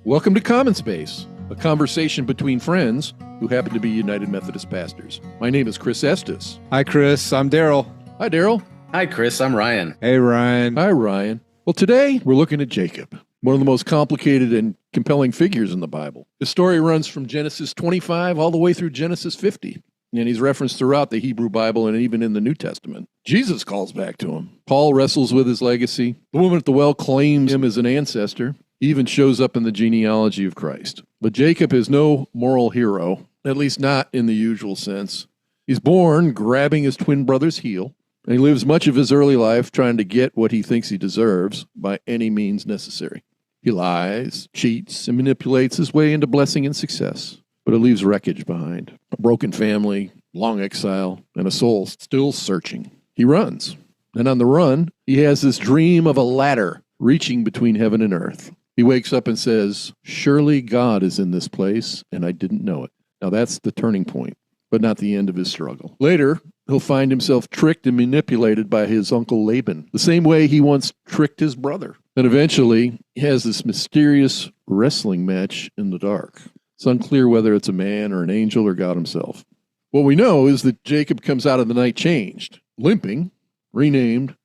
Welcome to Common Space, a conversation between friends who happen to be United Methodist pastors. My name is Chris Estes. Hi, Chris. I'm Daryl. Hi, Daryl. Hi, Chris. I'm Ryan. Hey, Ryan. Hi, Ryan. Well, today we're looking at Jacob, one of the most complicated and compelling figures in the Bible. The story runs from Genesis 25 all the way through Genesis 50. And he's referenced throughout the Hebrew Bible and even in the New Testament. Jesus calls back to him. Paul wrestles with his legacy. The woman at the well claims him as an ancestor. He even shows up in the genealogy of Christ. But Jacob is no moral hero, at least not in the usual sense. He's born grabbing his twin brother's heel, and he lives much of his early life trying to get what he thinks he deserves by any means necessary. He lies, cheats, and manipulates his way into blessing and success. But it leaves wreckage behind. A broken family, long exile, and a soul still searching. He runs. And on the run, he has this dream of a ladder reaching between heaven and earth. He wakes up and says, "Surely God is in this place, and I didn't know it." Now that's the turning point, but not the end of his struggle. Later, he'll find himself tricked and manipulated by his uncle Laban, the same way he once tricked his brother. And eventually, he has this mysterious wrestling match in the dark. It's unclear whether it's a man or an angel or God himself. What we know is that Jacob comes out of the night changed, limping, renamed,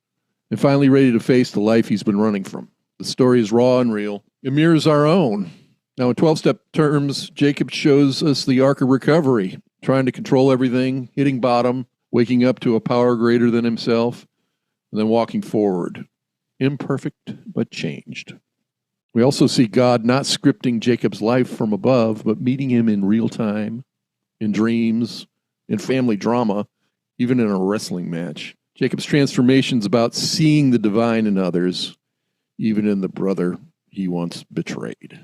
and finally ready to face the life he's been running from. The story is raw and real. It mirrors our own. Now, in 12-step terms, Jacob shows us the arc of recovery, trying to control everything, hitting bottom, waking up to a power greater than himself, and then walking forward, imperfect but changed. We also see God not scripting Jacob's life from above, but meeting him in real time, in dreams, in family drama, even in a wrestling match. Jacob's transformation is about seeing the divine in others, even in the brother he once betrayed.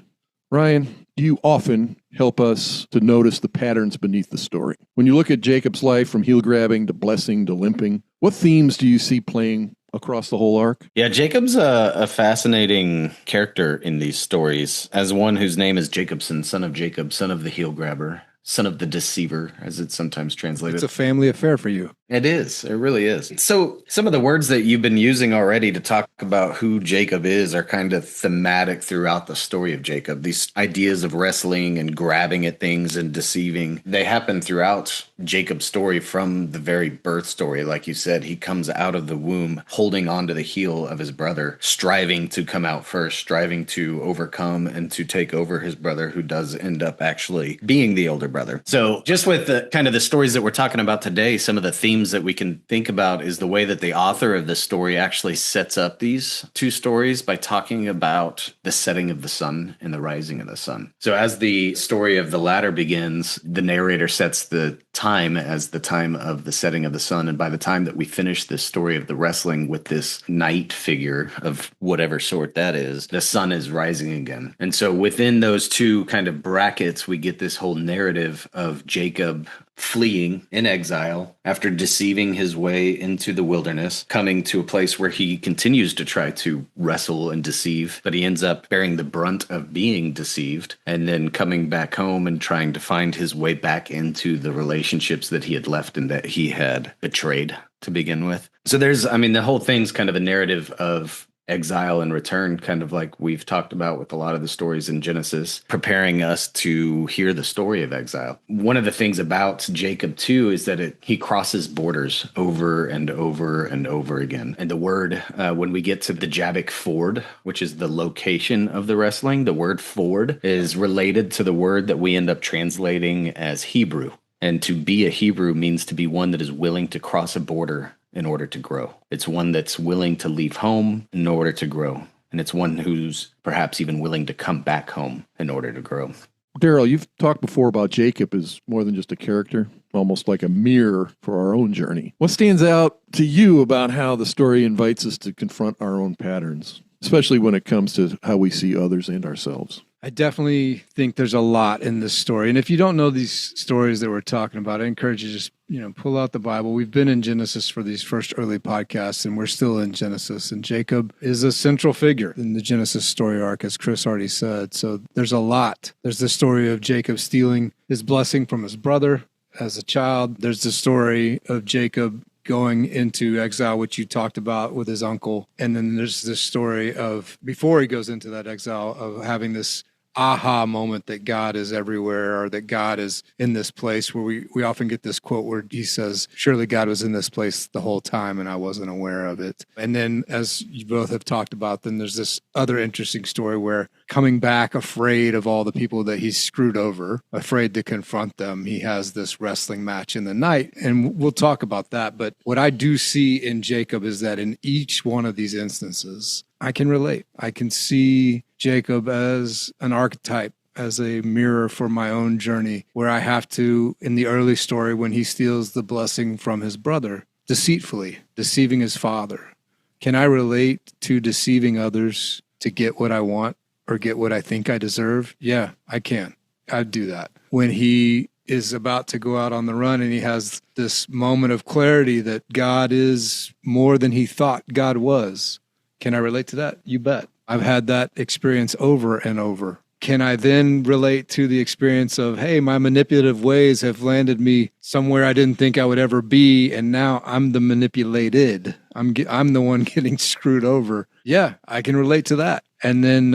Ryan, you often help us to notice the patterns beneath the story. When you look at Jacob's life from heel grabbing to blessing to limping, what themes do you see playing across the whole arc? Yeah, Jacob's a fascinating character in these stories, as one whose name is Jacobson, son of Jacob, son of the heel grabber, son of the deceiver, as it's sometimes translated. It's a family affair for you. It is. It really is. So some of the words that you've been using already to talk about who Jacob is are kind of thematic throughout the story of Jacob. These ideas of wrestling and grabbing at things and deceiving, they happen throughout Jacob's story from the very birth story. Like you said, he comes out of the womb holding onto the heel of his brother, striving to come out first, striving to overcome and to take over his brother, who does end up actually being the older brother. So just with the kind of the stories that we're talking about today, some of the themes that we can think about is the way that the author of this story actually sets up these two stories by talking about the setting of the sun and the rising of the sun. So as the story of the ladder begins, the narrator sets the time as the time of the setting of the sun. And by the time that we finish this story of the wrestling with this knight figure of whatever sort that is, the sun is rising again. And so within those two kind of brackets, we get this whole narrative of Jacob fleeing in exile after deceiving his way into the wilderness, coming to a place where he continues to try to wrestle and deceive, but he ends up bearing the brunt of being deceived, and then coming back home and trying to find his way back into the relationships that he had left and that he had betrayed to begin with. So the whole thing's kind of a narrative of exile and return, kind of like we've talked about with a lot of the stories in Genesis, preparing us to hear the story of exile. One of the things about Jacob, too, is that he crosses borders over and over and over again. And the word, when we get to the Jabbok Ford, which is the location of the wrestling, the word ford is related to the word that we end up translating as Hebrew. And to be a Hebrew means to be one that is willing to cross a border in order to grow. It's one that's willing to leave home in order to grow. And it's one who's perhaps even willing to come back home in order to grow. Daryl, you've talked before about Jacob as more than just a character, almost like a mirror for our own journey. What stands out to you about how the story invites us to confront our own patterns, especially when it comes to how we see others and ourselves? I definitely think there's a lot in this story. And if you don't know these stories that we're talking about, I encourage you to just, pull out the Bible. We've been in Genesis for these first early podcasts, and we're still in Genesis. And Jacob is a central figure in the Genesis story arc, as Chris already said. So there's a lot. There's the story of Jacob stealing his blessing from his brother as a child. There's the story of Jacob going into exile, which you talked about with his uncle. And then there's this story of, before he goes into that exile, of having this aha moment that God is everywhere, or that God is in this place, where we often get this quote where he says, surely God was in this place the whole time and I wasn't aware of it. And then, as you both have talked about, then there's this other interesting story where, coming back afraid of all the people that he's screwed over, afraid to confront them, he has this wrestling match in the night. And we'll talk about that. But what I do see in Jacob is that in each one of these instances, I can relate. I can see Jacob as an archetype, as a mirror for my own journey, where I have to, in the early story, when he steals the blessing from his brother, deceitfully, deceiving his father. Can I relate to deceiving others to get what I want or get what I think I deserve? Yeah, I can. I'd do that. When he is about to go out on the run and he has this moment of clarity that God is more than he thought God was. Can I relate to that? You bet. I've had that experience over and over. Can I then relate to the experience of, hey, my manipulative ways have landed me somewhere I didn't think I would ever be, and now I'm the manipulated. I'm the one getting screwed over. Yeah, I can relate to that. And then,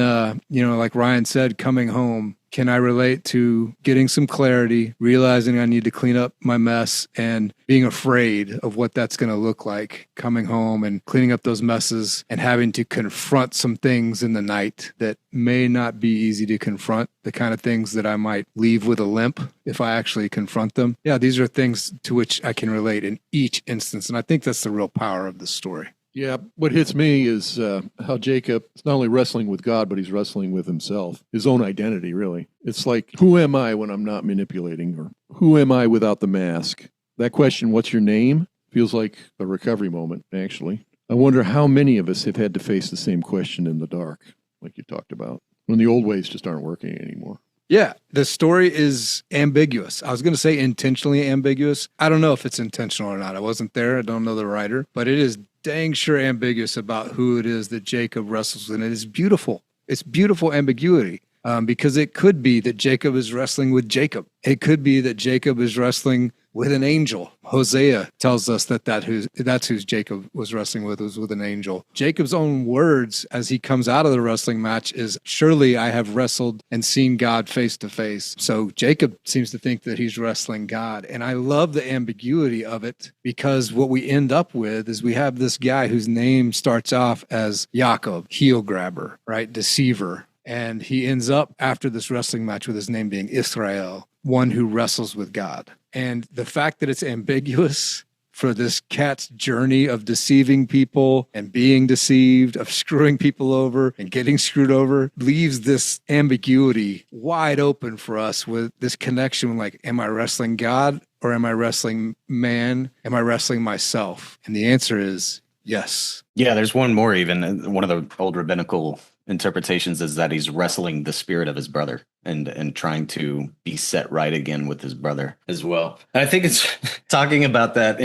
like Ryan said, coming home, can I relate to getting some clarity, realizing I need to clean up my mess, and being afraid of what that's going to look like, coming home and cleaning up those messes and having to confront some things in the night that may not be easy to confront, the kind of things that I might leave with a limp if I actually confront them. Yeah, these are things to which I can relate in each instance. And I think that's the real power of this story. Yeah, what hits me is how Jacob is not only wrestling with God, but he's wrestling with himself, his own identity, really. It's like, who am I when I'm not manipulating? Or who am I without the mask? That question, what's your name, feels like a recovery moment, actually. I wonder how many of us have had to face the same question in the dark, like you talked about, when the old ways just aren't working anymore. Yeah, the story is ambiguous. I was going to say intentionally ambiguous. I don't know if it's intentional or not. I wasn't there. I don't know the writer, but it is dang sure ambiguous about who it is that Jacob wrestles with. And it is beautiful. It's beautiful ambiguity, because it could be that Jacob is wrestling with Jacob. It could be that Jacob is wrestling with an angel. Hosea tells us that's who Jacob was wrestling with, was with an angel. Jacob's own words as he comes out of the wrestling match is, surely I have wrestled and seen God face to face. So Jacob seems to think that he's wrestling God. And I love the ambiguity of it, because what we end up with is we have this guy whose name starts off as Jacob, heel grabber, right? Deceiver. And he ends up after this wrestling match with his name being Israel, one who wrestles with God. And the fact that it's ambiguous for this cat's journey of deceiving people and being deceived, of screwing people over and getting screwed over, leaves this ambiguity wide open for us with this connection, like, am I wrestling God or am I wrestling man? Am I wrestling myself? And the answer is yes. Yeah, there's one more even. One of the old rabbinical interpretations is that he's wrestling the spirit of his brother and trying to be set right again with his brother as well. And I think it's talking about that,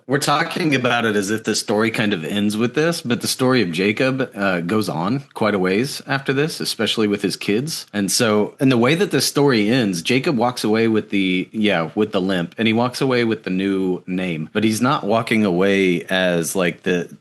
we're talking about it as if the story kind of ends with this, but the story of Jacob goes on quite a ways after this, especially with his kids. And so in the way that the story ends, Jacob walks away with the limp, and he walks away with the new name, but he's not walking away as like the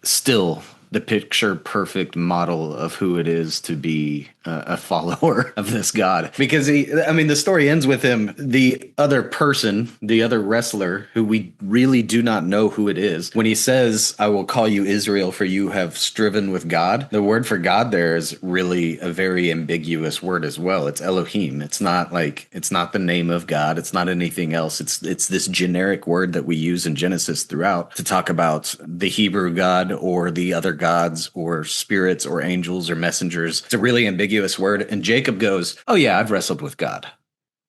picture perfect model of who it is to be a follower of this God. Because the story ends with him, the other person, the other wrestler, who we really do not know who it is. When he says, I will call you Israel, for you have striven with God. The word for God there is really a very ambiguous word as well. It's Elohim. It's not the name of God. It's not anything else. It's this generic word that we use in Genesis throughout to talk about the Hebrew God or the other gods or spirits or angels or messengers. It's a really ambiguous word. And Jacob goes, oh yeah, I've wrestled with God.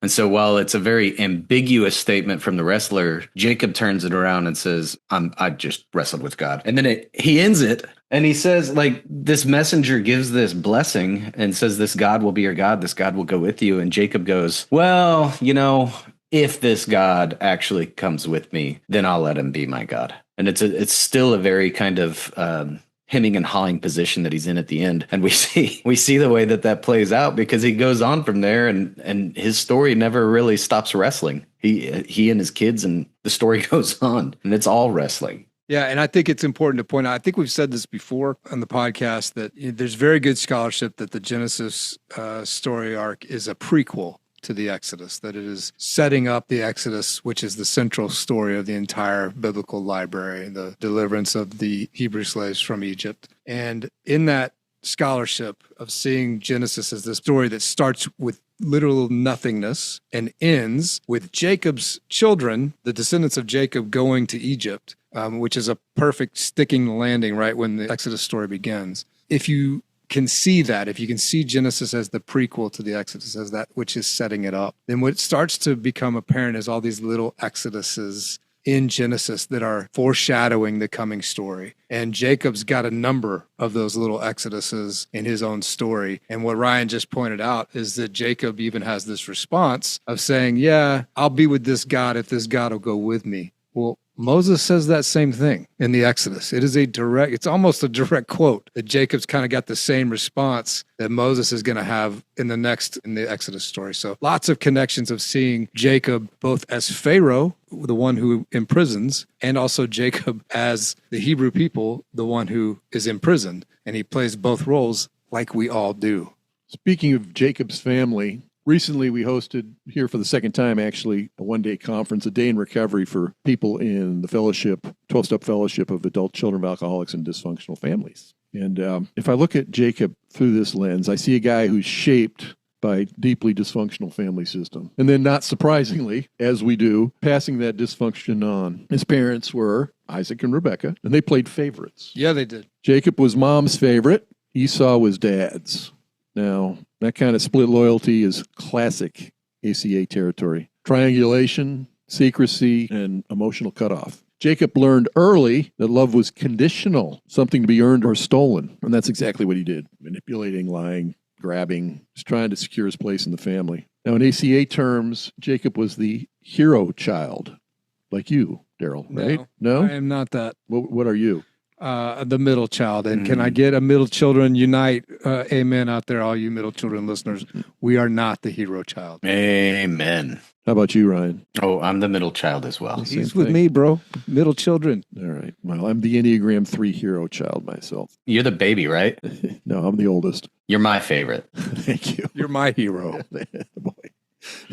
And so while it's a very ambiguous statement from the wrestler, Jacob turns it around and says, I just wrestled with God. And then he ends it. And he says, like, this messenger gives this blessing and says, this God will be your God. This God will go with you. And Jacob goes, well, if this God actually comes with me, then I'll let him be my God. And it's still a very kind of hemming and hawing position that he's in at the end. And we see the way that plays out, because he goes on from there, and his story never really stops wrestling. He and his kids, and the story goes on, and it's all wrestling. Yeah, and I think it's important to point out, I think we've said this before on the podcast, that there's very good scholarship that the Genesis story arc is a prequel to the Exodus, that it is setting up the Exodus, which is the central story of the entire biblical library, the deliverance of the Hebrew slaves from Egypt. And in that scholarship of seeing Genesis as the story that starts with literal nothingness and ends with Jacob's children, the descendants of Jacob, going to Egypt, which is a perfect sticking landing right when the Exodus story begins. If you can see that, if you can see Genesis as the prequel to the Exodus, as that which is setting it up, then what starts to become apparent is all these little Exoduses in Genesis that are foreshadowing the coming story. And Jacob's got a number of those little Exoduses in his own story. And what Ryan just pointed out is that Jacob even has this response of saying, yeah, I'll be with this God if this God will go with me. Well, Moses says that same thing in the Exodus. It's almost a direct quote that Jacob's kind of got the same response that Moses is going to have in the Exodus story. So lots of connections of seeing Jacob both as Pharaoh, the one who imprisons, and also Jacob as the Hebrew people, the one who is imprisoned. And he plays both roles like we all do. Speaking of Jacob's family, recently we hosted here for the second time, actually, a one-day conference, a day in recovery for people in the fellowship, 12-step fellowship of adult children of alcoholics and dysfunctional families. And if I look at Jacob through this lens, I see a guy who's shaped by deeply dysfunctional family system. And then not surprisingly, as we do, passing that dysfunction on. His parents were Isaac and Rebekah, and they played favorites. Yeah, they did. Jacob was mom's favorite. Esau was dad's. Now, that kind of split loyalty is classic ACA territory. Triangulation, secrecy, and emotional cutoff. Jacob learned early that love was conditional, something to be earned or stolen. And that's exactly what he did. Manipulating, lying, grabbing, just trying to secure his place in the family. Now, in ACA terms, Jacob was the hero child, like you, Daryl, right? No? I am not that. What are you? The middle child. And can I get a middle children unite? Amen out there, all you middle children listeners. We are not the hero child. Amen. How about you, Ryan? Oh, I'm the middle child as well. He's with me, bro. Middle children. All right. Well, I'm the Enneagram 3 hero child myself. You're the baby, right? No, I'm the oldest. You're my favorite. Thank you. You're my hero. Boy,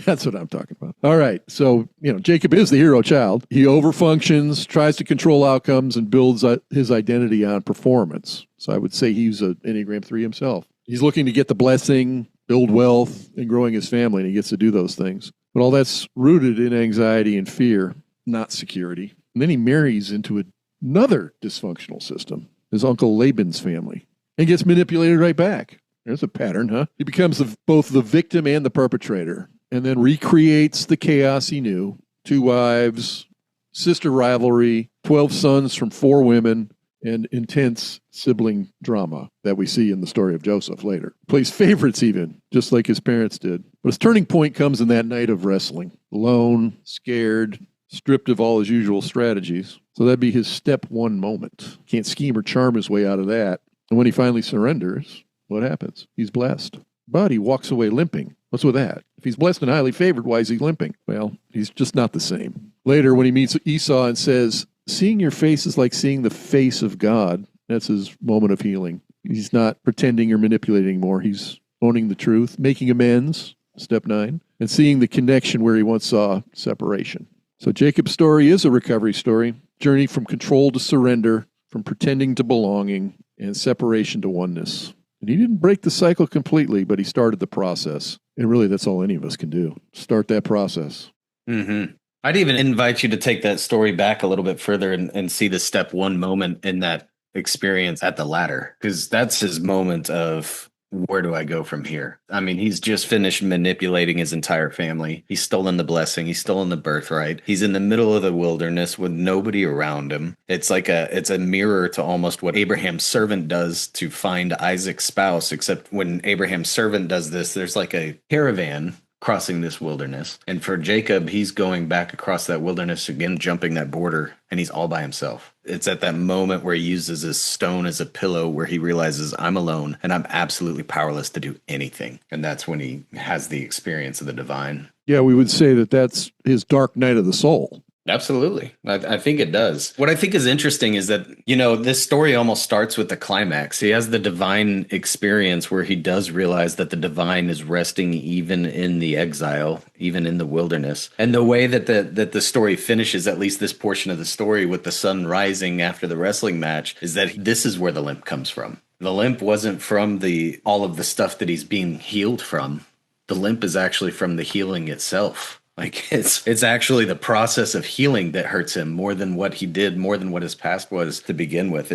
that's what I'm talking about. All right. So, Jacob is the hero child. He overfunctions, tries to control outcomes, and builds his identity on performance. So I would say he's an Enneagram 3 himself. He's looking to get the blessing, build wealth, and growing his family, and he gets to do those things. But all that's rooted in anxiety and fear, not security. And then he marries into another dysfunctional system, his uncle Laban's family, and gets manipulated right back. There's a pattern, huh? He becomes both the victim and the perpetrator, and then recreates the chaos he knew. 2 wives, sister rivalry, 12 sons from 4 women, and intense sibling drama that we see in the story of Joseph later. Plays favorites even, just like his parents did. But his turning point comes in that night of wrestling. Alone, scared, stripped of all his usual strategies. So that'd be his step 1 moment. Can't scheme or charm his way out of that. And when he finally surrenders, what happens? He's blessed. But he walks away limping. What's with that? If he's blessed and highly favored, why is he limping? Well, he's just not the same. Later, when he meets Esau and says, seeing your face is like seeing the face of God. That's his moment of healing. He's not pretending or manipulating anymore. He's owning the truth, making amends, step 9, and seeing the connection where he once saw separation. So Jacob's story is a recovery story, journey from control to surrender, from pretending to belonging, and separation to oneness. And he didn't break the cycle completely, but he started the process. And really, that's all any of us can do. Start that process. Mm-hmm. I'd even invite you to take that story back a little bit further and see the step 1 moment in that experience at the ladder, because that's his moment of, where do I go from here? I mean, he's just finished manipulating his entire family. He's stolen the blessing. He's stolen the birthright. He's in the middle of the wilderness with nobody around him. It's a mirror to almost what Abraham's servant does to find Isaac's spouse, except when Abraham's servant does this, there's like a caravan crossing this wilderness. And for Jacob, he's going back across that wilderness again, jumping that border, and he's all by himself. It's at that moment where he uses his stone as a pillow, where he realizes, I'm alone and I'm absolutely powerless to do anything. And that's when he has the experience of the divine. Yeah, we would say that that's his dark night of the soul. Absolutely. I think it does. What I think is interesting is that, this story almost starts with the climax. He has the divine experience where he does realize that the divine is resting even in the exile, even in the wilderness. And the way that the story finishes, at least this portion of the story with the sun rising after the wrestling match, is that this is where the limp comes from. The limp wasn't from all of the stuff that he's being healed from. The limp is actually from the healing itself. Like it's actually the process of healing that hurts him more than what he did, more than what his past was to begin with.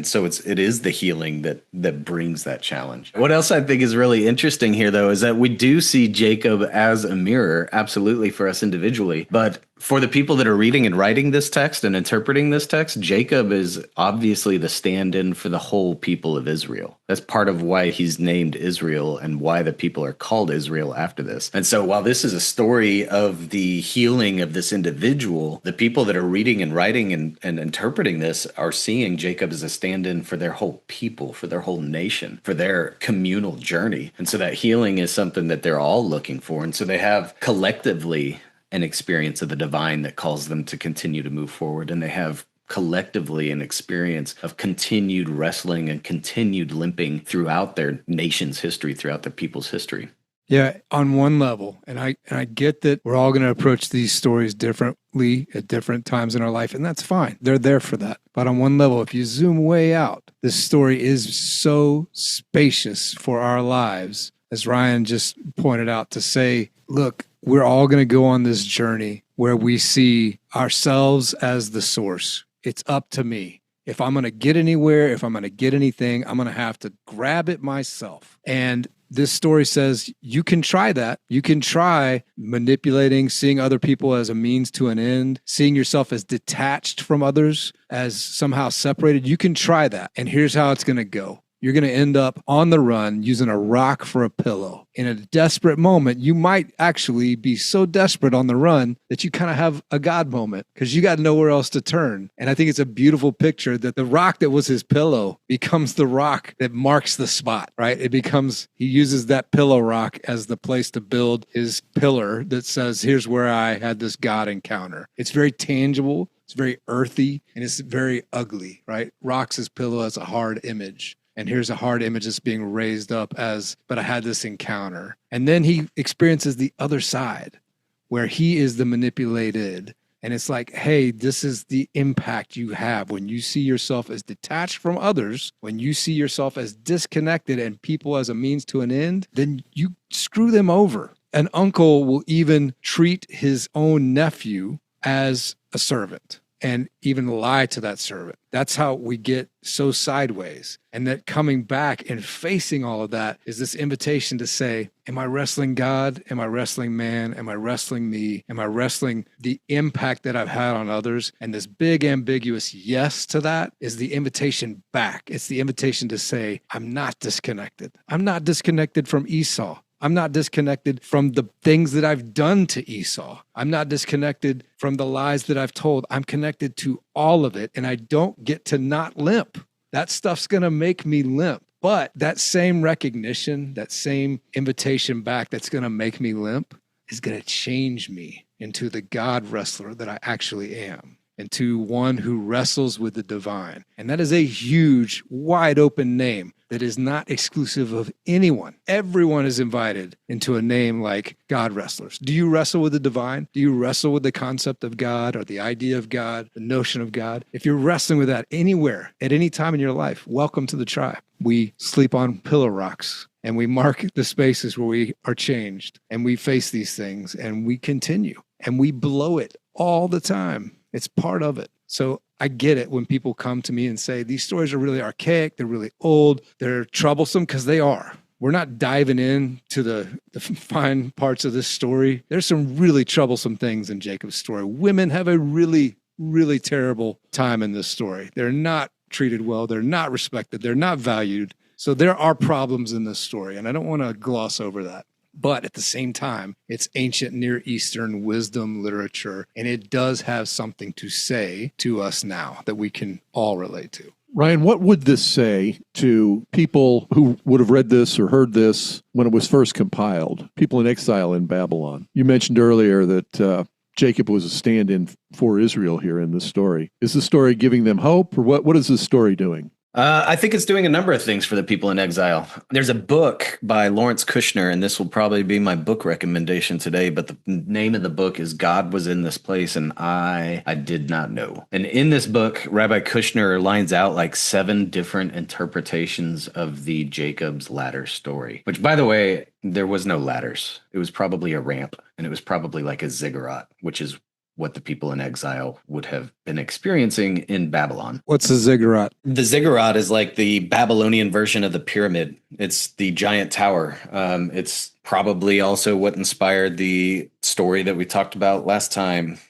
So it is the healing that brings that challenge. What else I think is really interesting here, though, is that we do see Jacob as a mirror, absolutely, for us individually, but for the people that are reading and writing this text and interpreting this text, Jacob is obviously the stand-in for the whole people of Israel. That's part of why he's named Israel and why the people are called Israel after this. And so while this is a story of the healing of this individual, the people that are reading and writing and interpreting this are seeing Jacob as a stand-in for their whole people, for their whole nation, for their communal journey. And so that healing is something that they're all looking for. And so they have collectively an experience of the divine that calls them to continue to move forward. And they have collectively an experience of continued wrestling and continued limping throughout their nation's history, throughout the people's history. Yeah, on one level, and I get that we're all going to approach these stories differently at different times in our life, and that's fine. They're there for that. But on one level, if you zoom way out, this story is so spacious for our lives, as Ryan just pointed out, to say, look, we're all going to go on this journey where we see ourselves as the source. It's up to me. If I'm going to get anywhere, if I'm going to get anything, I'm going to have to grab it myself. And this story says you can try that. You can try manipulating, seeing other people as a means to an end, seeing yourself as detached from others, as somehow separated. You can try that. And here's how it's going to go. You're going to end up on the run using a rock for a pillow. In a desperate moment, you might actually be so desperate on the run that you kind of have a God moment because you got nowhere else to turn. And I think it's a beautiful picture that the rock that was his pillow becomes the rock that marks the spot, right? He uses that pillow rock as the place to build his pillar that says, here's where I had this God encounter. It's very tangible. It's very earthy, and it's very ugly, right? Rocks as pillow as a hard image. And here's a hard image that's being raised up but I had this encounter. And then he experiences the other side where he is the manipulated. And it's like, hey, this is the impact you have when you see yourself as detached from others, when you see yourself as disconnected and people as a means to an end, then you screw them over. An uncle will even treat his own nephew as a servant and even lie to that servant. That's how we get so sideways. And that coming back and facing all of that is this invitation to say, am I wrestling God? Am I wrestling man? Am I wrestling me? Am I wrestling the impact that I've had on others? And this big ambiguous yes to that is the invitation back. It's the invitation to say, I'm not disconnected. I'm not disconnected from Esau. I'm not disconnected from the things that I've done to Esau. I'm not disconnected from the lies that I've told. I'm connected to all of it, and I don't get to not limp. That stuff's going to make me limp. But that same recognition, that same invitation back that's going to make me limp is going to change me into the God wrestler that I actually am, into one who wrestles with the divine. And that is a huge, wide open name that is not exclusive of anyone. Everyone is invited into a name like God wrestlers. Do you wrestle with the divine? Do you wrestle with the concept of God or the idea of God, the notion of God? If you're wrestling with that anywhere, at any time in your life, welcome to the tribe. We sleep on pillow rocks and we mark the spaces where we are changed and we face these things and we continue and we blow it all the time. It's part of it. So I get it when people come to me and say, these stories are really archaic, they're really old, they're troublesome, because they are. We're not diving into the fine parts of this story. There's some really troublesome things in Jacob's story. Women have a really, really terrible time in this story. They're not treated well, they're not respected, they're not valued. So there are problems in this story, and I don't want to gloss over that. But at the same time, it's ancient Near Eastern wisdom literature, and it does have something to say to us now that we can all relate to. Ryan, what would this say to people who would have read this or heard this when it was first compiled, people in exile in Babylon? You mentioned earlier that Jacob was a stand-in for Israel here in this story. Is the story giving them hope, or what is this story doing? I think it's doing a number of things for the people in exile. There's a book by Lawrence Kushner, and this will probably be my book recommendation today, but the name of the book is God Was in This Place, and I Did Not Know. And in this book, Rabbi Kushner lines out like 7 different interpretations of the Jacob's ladder story, which, by the way, there was no ladders. It was probably a ramp, and it was probably like a ziggurat, which is what the people in exile would have been experiencing in Babylon. What's a ziggurat? The ziggurat is like the Babylonian version of the pyramid. It's the giant tower. It's probably also what inspired the story that we talked about last time.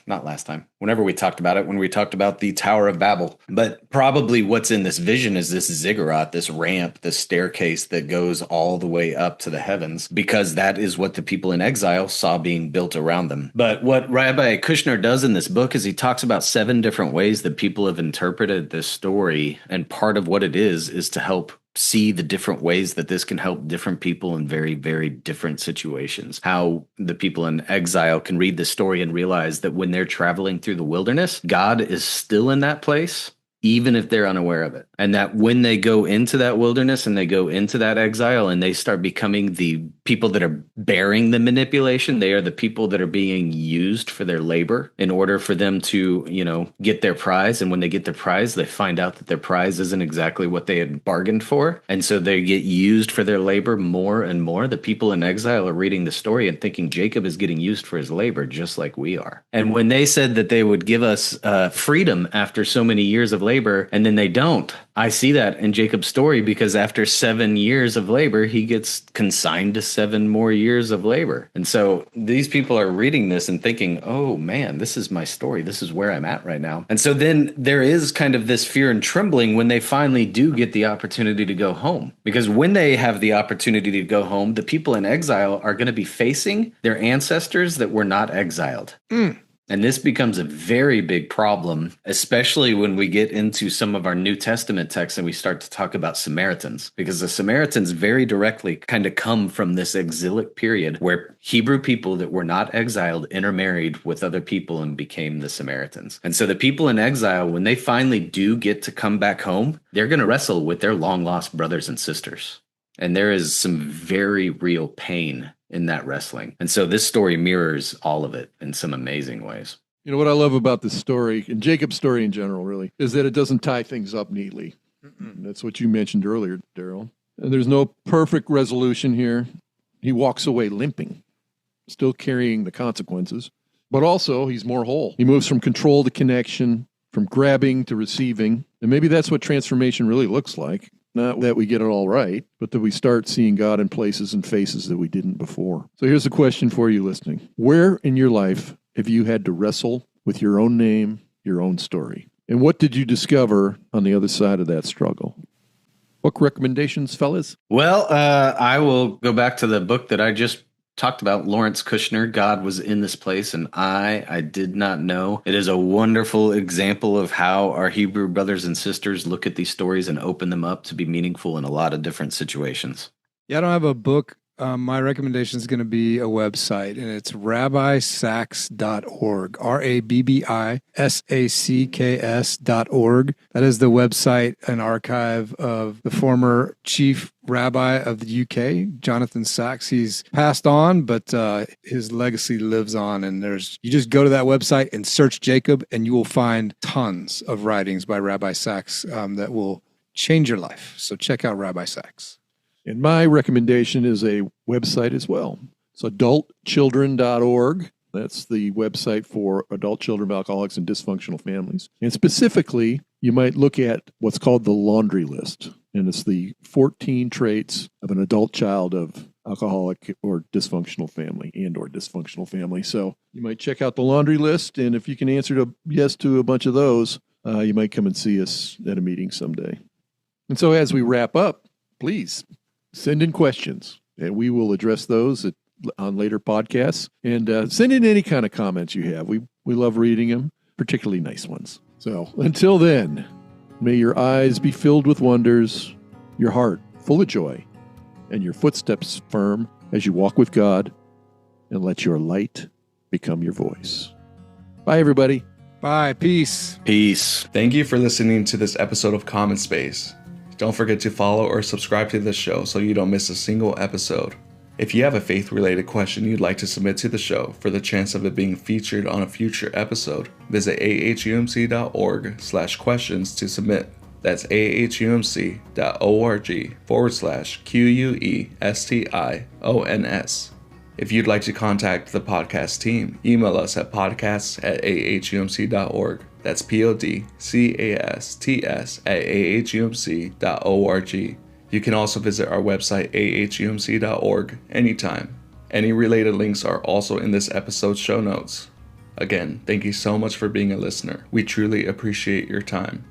Not last time, whenever we talked about it, when we talked about the Tower of Babel. But probably what's in this vision is this ziggurat, this ramp, this staircase that goes all the way up to the heavens, because that is what the people in exile saw being built around them. But what Rabbi Kushner does in this book is he talks about 7 different ways that people have interpreted this story. And part of what it is to help see the different ways that this can help different people in very, very different situations. How the people in exile can read the story and realize that when they're traveling through the wilderness, God is still in that place, even if they're unaware of it. And that when they go into that wilderness and they go into that exile and they start becoming the people that are bearing the manipulation, they are the people that are being used for their labor in order for them to, get their prize. And when they get their prize, they find out that their prize isn't exactly what they had bargained for. And so they get used for their labor more and more. The people in exile are reading the story and thinking Jacob is getting used for his labor just like we are. And when they said that they would give us freedom after so many years of labor, and then they don't, I see that in Jacob's story, because after 7 years of labor, he gets consigned to 7 more years of labor. And so these people are reading this and thinking, oh man, this is my story. This is where I'm at right now. And so then there is kind of this fear and trembling when they finally do get the opportunity to go home. Because when they have the opportunity to go home, the people in exile are going to be facing their ancestors that were not exiled. And this becomes a very big problem, especially when we get into some of our New Testament texts and we start to talk about Samaritans, because the Samaritans very directly kind of come from this exilic period where Hebrew people that were not exiled intermarried with other people and became the Samaritans. And so the people in exile, when they finally do get to come back home, they're going to wrestle with their long lost brothers and sisters. And there is some very real pain in that wrestling. And so this story mirrors all of it in some amazing ways. You know, what I love about this story, and Jacob's story in general, really, is that it doesn't tie things up neatly. That's what you mentioned earlier, Daryl. And there's no perfect resolution here. He walks away limping, still carrying the consequences, but also he's more whole. He moves from control to connection, from grabbing to receiving. And maybe that's what transformation really looks like. Not that we get it all right, but that we start seeing God in places and faces that we didn't before. So here's a question for you listening. Where in your life have you had to wrestle with your own name, your own story? And what did you discover on the other side of that struggle? Book recommendations, fellas? Well, I will go back to the book that I just talked about, Lawrence Kushner, God Was in This Place, and I Did Not Know. It is a wonderful example of how our Hebrew brothers and sisters look at these stories and open them up to be meaningful in a lot of different situations. Yeah, I don't have a book. My recommendation is going to be a website, and it's rabbisacks.org, RABBISACKS.org. That is the website and archive of the former chief rabbi of the UK, Jonathan Sacks. He's passed on, but his legacy lives on. And you just go to that website and search Jacob, and you will find tons of writings by Rabbi Sacks that will change your life. So check out Rabbi Sacks. And my recommendation is a website as well. It's adultchildren.org. That's the website for adult children of alcoholics and dysfunctional families. And specifically, you might look at what's called the laundry list. And it's the 14 traits of an adult child of alcoholic or dysfunctional family or dysfunctional family. So you might check out the laundry list. And if you can answer yes to a bunch of those, you might come and see us at a meeting someday. And so as we wrap up, please send in questions, and we will address those on later podcasts. And send in any kind of comments you have. We love reading them, particularly nice ones. So until then, may your eyes be filled with wonders, your heart full of joy, and your footsteps firm as you walk with God, and let your light become your voice. Bye, everybody. Bye. Peace. Peace. Thank you for listening to this episode of Common Space. Don't forget to follow or subscribe to this show so you don't miss a single episode. If you have a faith-related question you'd like to submit to the show for the chance of it being featured on a future episode, visit ahumc.org/questions to submit. That's ahumc.org/questions. If you'd like to contact the podcast team, email us at podcasts@ahumc.org. That's podcasts@ahumc.org. You can also visit our website, ahumc.org, anytime. Any related links are also in this episode's show notes. Again, thank you so much for being a listener. We truly appreciate your time.